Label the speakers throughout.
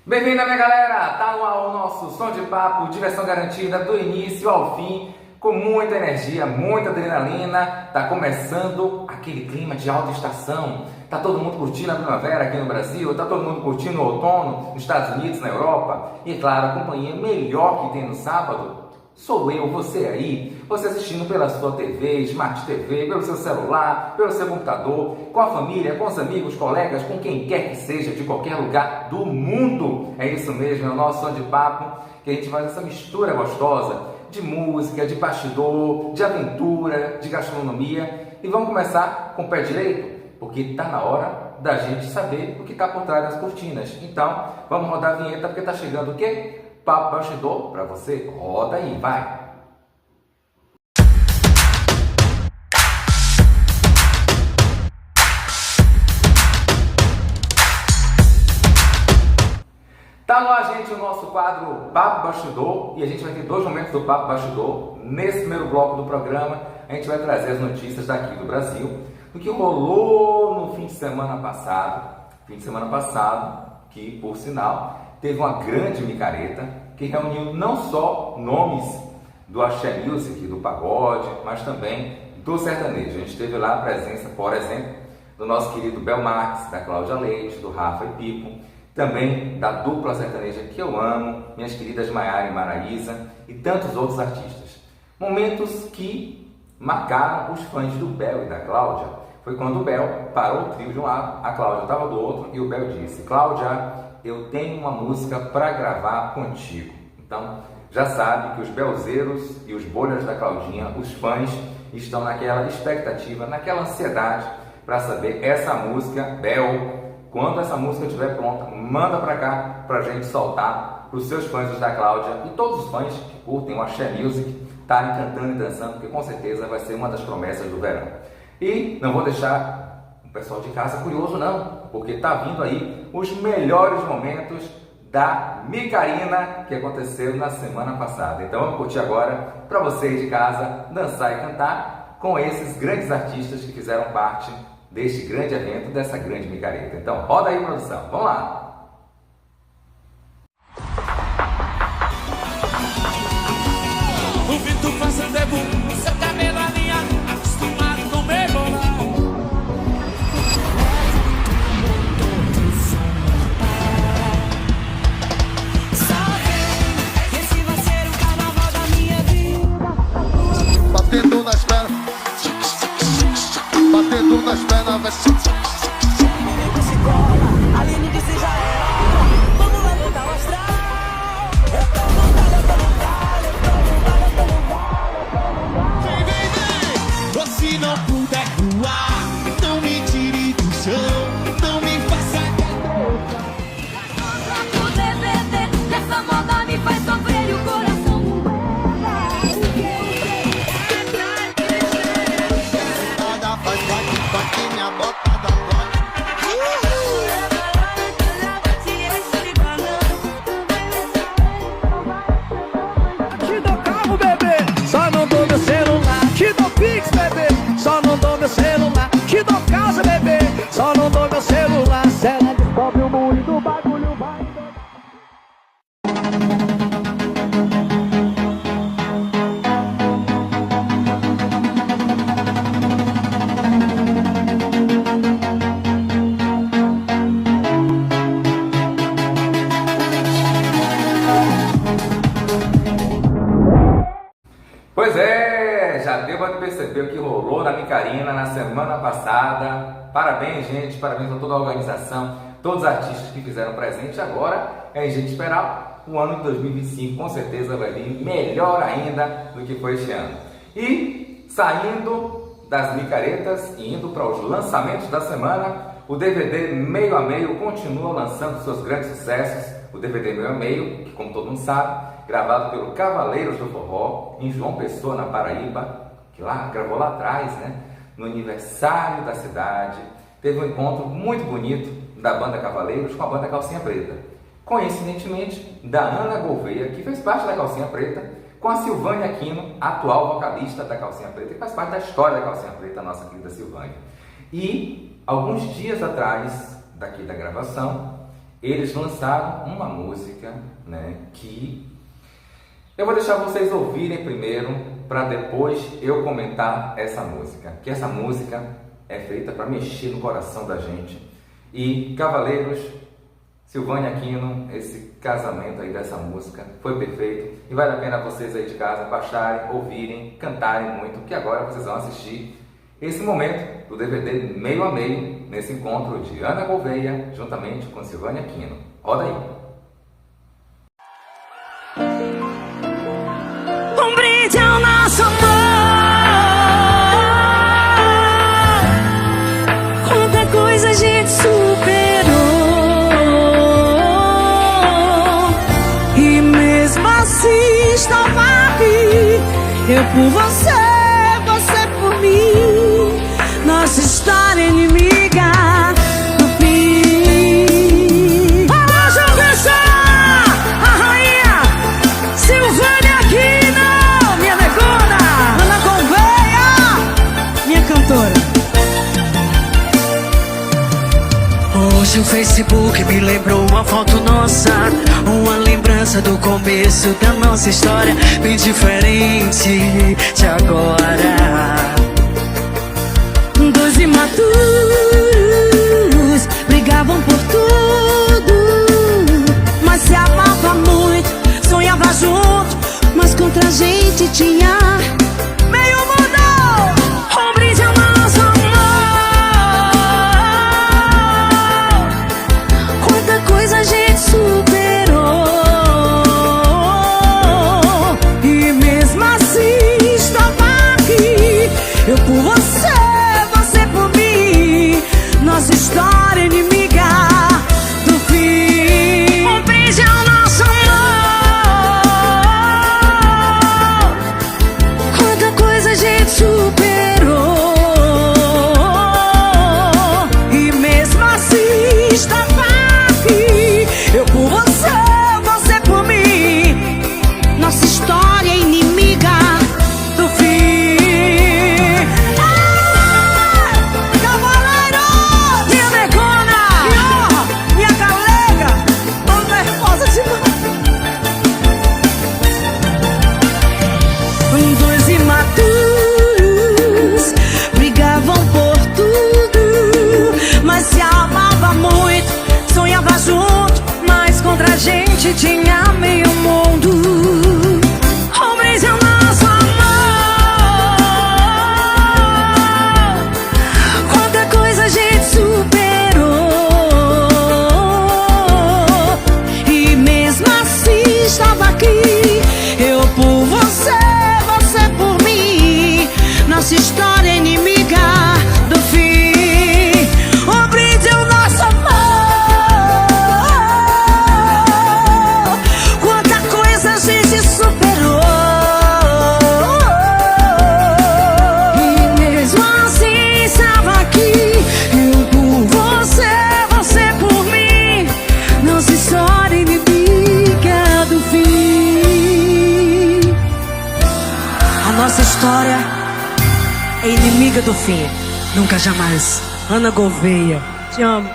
Speaker 1: Bem-vindo, minha galera! Tá no ar o nosso Som de Papo, diversão garantida do início ao fim, com muita energia, muita adrenalina. Tá começando aquele clima de alta estação. Tá todo mundo curtindo a primavera aqui no Brasil, tá todo mundo curtindo o outono nos Estados Unidos, na Europa. E claro, a companhia melhor que tem no sábado sou eu, você aí, você assistindo pela sua TV, Smart TV, pelo seu celular, pelo seu computador, com a família, com os amigos, colegas, com quem quer que seja, de qualquer lugar do mundo. É isso mesmo, é o nosso Som de Papo, que a gente faz essa mistura gostosa de música, de bastidor, de aventura, de gastronomia. E vamos começar com o pé direito, porque está na hora da gente saber o que está por trás das cortinas. Então, vamos rodar a vinheta, porque está chegando o quê? Papo bastidor para você. Roda aí, vai! Tá no ar, gente, o nosso quadro Papo Bastidor, e a gente vai ter dois momentos do Papo Bastidor. Nesse primeiro bloco do programa, a gente vai trazer as notícias daqui do Brasil, do que rolou no fim de semana passado. Que, por sinal, teve uma grande micareta que reuniu não só nomes do axé music, do pagode, mas também do sertanejo. A gente teve lá a presença, por exemplo, do nosso querido Bel Marques, da Cláudia Leite, do Rafa e Pipo, também da dupla sertaneja que eu amo, minhas queridas Maiara e Maraísa, e tantos outros artistas. Momentos que marcaram os fãs do Bel e da Cláudia. Foi quando o Bel parou o trio de um lado, a Cláudia estava do outro, e o Bel disse: Cláudia, eu tenho uma música para gravar contigo. Então, já sabe que os belzeiros e os bolhas da Claudinha, os fãs, estão naquela expectativa, naquela ansiedade para saber essa música. Bel, quando essa música estiver pronta, manda para cá para a gente soltar para os seus fãs da Cláudia e todos os fãs que curtem o axé music estarem cantando e dançando, porque com certeza vai ser uma das promessas do verão. E não vou deixar o pessoal de casa curioso não, porque tá vindo aí os melhores momentos da micarina que aconteceu na semana passada. Então vamos curtir agora para vocês de casa dançar e cantar com esses grandes artistas que fizeram parte deste grande evento, dessa grande micareta. Então roda aí, produção, vamos lá!
Speaker 2: O vento fazendo ebu, seu cabelo alinhado, acostumado com meu bolão. Só vem, esse vai ser o carnaval da minha vida.
Speaker 3: Batendo nas pernas, batendo nas pernas, vai ser.
Speaker 2: Se cola, Aline disse já era. Vamos lá tentar mostrar. Eu tô vontade, eu tô vontade, eu tô vontade, eu tô vontade. Vem, vem, vem. Se não puder voar, não me tire do chão, não me faça
Speaker 4: Pra poder beber, essa moda me faz sofrer e o coração
Speaker 3: Roda, faz, bate minha bota da bota.
Speaker 2: Te dou carro, bebê, só não dou meu celular. Te dou Pix, bebê, só não dou meu celular. Te dou casa, bebê, só não dou meu celular. Se ela descobre o mundo do bagulho, vai.
Speaker 1: Pois é, já deu para perceber o que rolou na micarina na semana passada. Parabéns, gente, parabéns a toda a organização, todos os artistas que fizeram presente. Agora é a gente esperar o ano de 2025, com certeza vai vir melhor ainda do que foi este ano. E saindo das micaretas e indo para os lançamentos da semana, o DVD Meio a Meio continua lançando seus grandes sucessos. O DVD Meio a Meio, que como todo mundo sabe, gravado pelo Cavaleiros do Forró, em João Pessoa, na Paraíba, que gravou lá atrás, né? No aniversário da cidade, teve um encontro muito bonito da banda Cavaleiros com a banda Calcinha Preta. Coincidentemente, da Ana Gouveia, que fez parte da Calcinha Preta, com a Silvânia Aquino, atual vocalista da Calcinha Preta, que faz parte da história da Calcinha Preta, a nossa querida Silvânia. E, alguns dias atrás daqui da gravação, eles lançaram uma música, né, que eu vou deixar vocês ouvirem primeiro, para depois eu comentar essa música. Que essa música é feita para mexer no coração da gente. E, Cavaleiros, Silvânia Aquino, esse casamento aí dessa música foi perfeito. E vale a pena vocês aí de casa baixarem, ouvirem, cantarem muito, que agora vocês vão assistir esse momento do DVD Meio a Meio, nesse encontro de Ana Gouveia, juntamente com Silvânia Aquino. Roda aí!
Speaker 2: Um brinde ao nosso amor. Quanta coisa a gente superou. E mesmo assim estava aqui. Eu por você, você por mim. Nossa história é inimiga do fim. Alô, João Pessoa, a rainha Silvânia Aquino, minha negona, Ana Gouveia, minha cantora. Hoje o Facebook me lembrou uma foto nossa, uma lembrança do começo da nossa história, bem diferente de agora. Dois imaturos brigavam por tudo, mas se amava muito, sonhava junto, mas contra a gente tinha meio mundo. Um brinde ao nosso amor. Quanta coisa a gente superou. E mesmo assim estava aqui. Eu por você, você por mim. Nossa história é inimiga do fim. Um brinde ao nosso amor. Quanta coisa a gente superou. E mesmo assim estava aqui. Eu por você, você por mim. Nossa história é inimiga do fim. Cavaleiro, minha negona, minha galega, tô nervosa demais. Dois imaturos brigavam por tudo, mas se amava muito, sonhava junto, mas contra a gente tinha meio mundo. Um brinde ao nosso amor. Quanta coisa a gente superou. E mesmo assim estava aqui. Eu por você, você por mim. Nossa história é inimiga do fim. Um brinde ao nosso amor. Quanta coisa a gente superou. E mesmo assim estava aqui. Eu por você, você por mim. Nossa história é inimiga do fim. A nossa história é inimiga do fim. Nunca jamais. Ana Gouveia, te amo.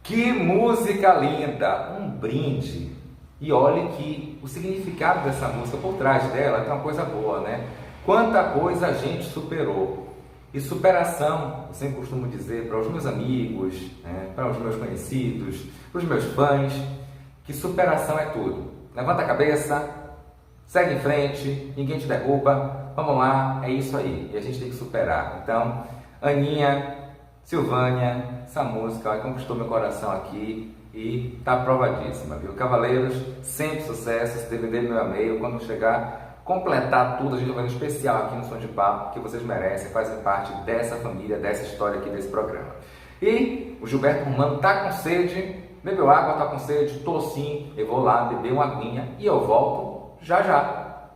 Speaker 1: Que música linda! Um brinde! E olhe que o significado dessa música por trás dela tem uma coisa boa, né? Quanta coisa a gente superou. E superação, eu sempre costumo dizer para os meus amigos, né, para os meus conhecidos, para os meus fãs, que superação é tudo. Levanta a cabeça, segue em frente, ninguém te derruba, vamos lá, é isso aí. E a gente tem que superar. Então, Aninha, Silvânia, essa música conquistou meu coração aqui e tá aprovadíssima, viu? Cavaleiros, sempre sucesso, esse DVD Meio a Meio, quando chegar, completar tudo, a gente vai fazer um especial aqui no Som de Papo, que vocês merecem, fazem parte dessa família, dessa história aqui desse programa. E o Gilberto Romano tá com sede, bebeu água, tá com sede, tô sim, eu vou lá beber uma aguinha e eu volto já já.